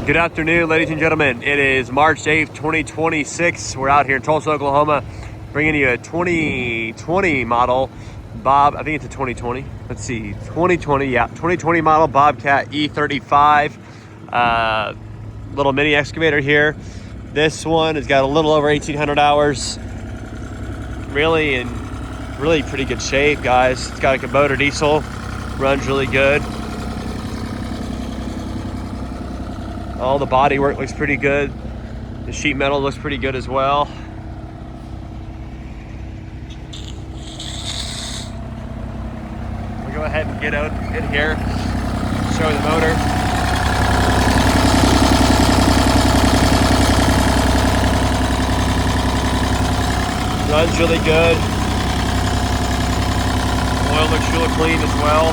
Good afternoon, ladies and gentlemen. It is March 8th, 2026. We're out here in Tulsa, Oklahoma, bringing you a 2020 model I think it's a 2020. Let's see, 2020, yeah, 2020 model Bobcat E35. Little mini excavator here. This one has got a little over 1,800 hours. Really in really pretty good shape, guys. It's got a Kubota diesel, runs really good. All the body work looks pretty good. The sheet metal looks pretty good as well. We'll go ahead and get out in here, show the motor. Runs really good. Oil looks really clean as well.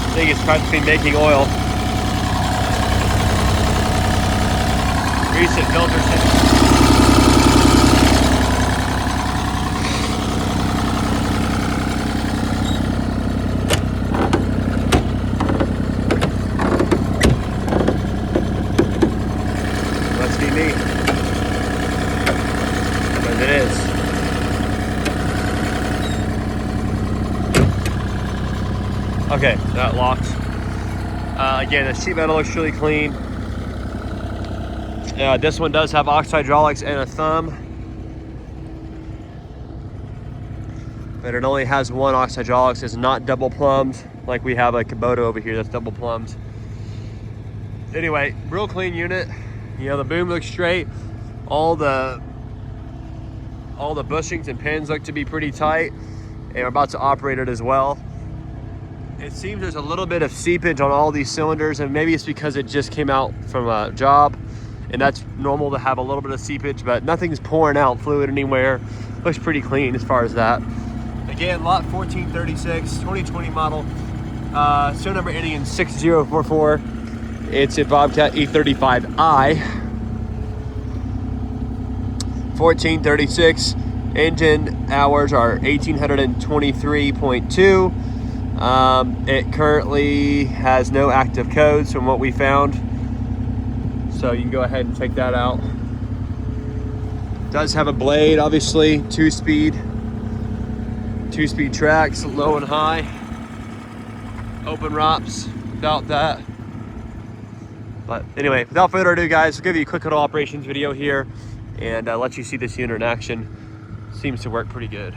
I think it's practically making oil. Recent filters. Must be me. Because it is. Okay, that locked. Again, the sheet metal looks really clean. This one does have ox hydraulics and a thumb, but it only has one ox hydraulics. It's not double plumbed like we have a Kubota over here that's double plumbed. Anyway, real clean unit. You know, the boom looks straight. All the bushings and pins look to be pretty tight, and we're about to operate it as well. It seems there's a little bit of seepage on all these cylinders, and maybe it's because it just came out from a job. And that's normal to have a little bit of seepage, but nothing's pouring out fluid anywhere. Looks pretty clean as far as that. Again, lot 1436, 2020 model. Serial number ending in 6044. It's a Bobcat E35i. 1436. Engine hours are 1,823.2. It currently has no active codes from what we found. So you can go ahead and check that out. Does have a blade, obviously, two-speed tracks, low and high. Open ROPS, without that. But anyway, without further ado, guys, I'll give you a quick little operations video here and let you see this unit in action. Seems to work pretty good.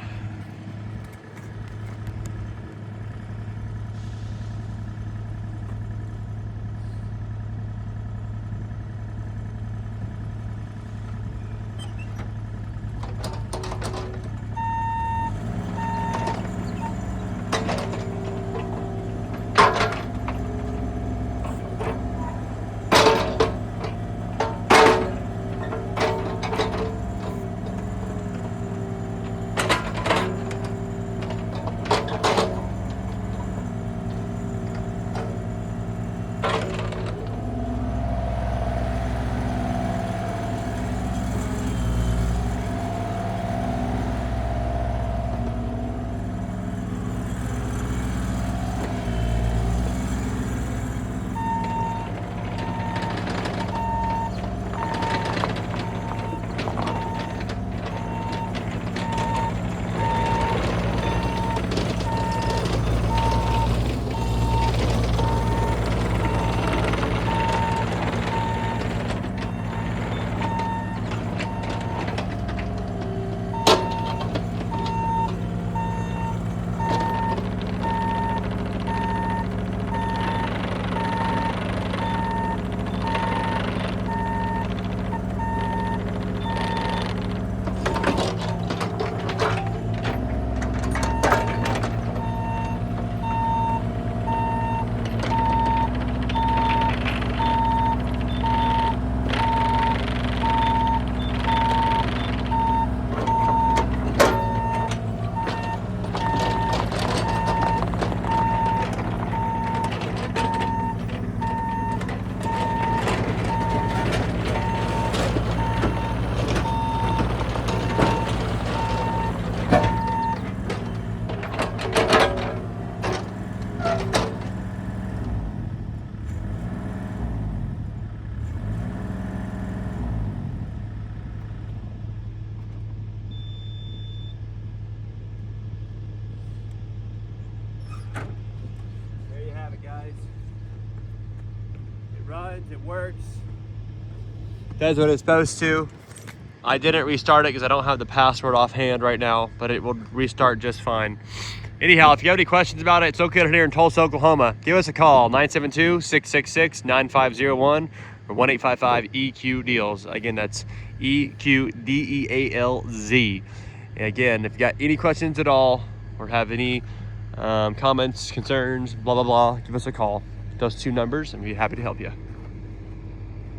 guys. It runs, it works. Does what it's supposed to. I didn't restart it because I don't have the password offhand right now, but it will restart just fine. Anyhow, if you have any questions about it, it's located here in Tulsa, Oklahoma. Give us a call, 972-666-9501 or 1-855-EQ-DEALS. Again, that's EQDEALZ. Again, if you got any questions at all or have any comments, concerns, blah, blah, blah, give us a call. Those two numbers, and we'd be happy to help you.